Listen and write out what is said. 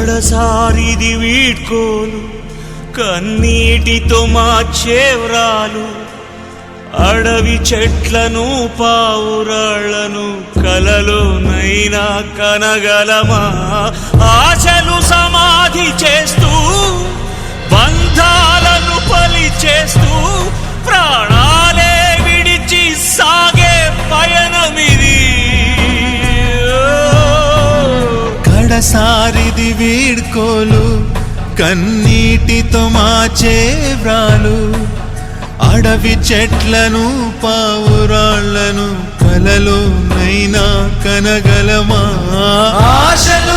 కడసారిది వీడ్కోలు కన్నీటితో మార్చేవ్రాలు అడవి చెట్లను పావురాళ్లను కలలోనైనా కనగలమా ఆశలు సమాధి చేస్తూ బంధాలను పలి చేస్తూ ప్రాణాలే విడిచి సాగే పయనమిది కడసారిది వీడ్కోలు కన్నీటితో మార్చే వ్రాలు అడవి చెట్లను పావురాళ్లను కలలోనైనా కనగలమా ఆశలు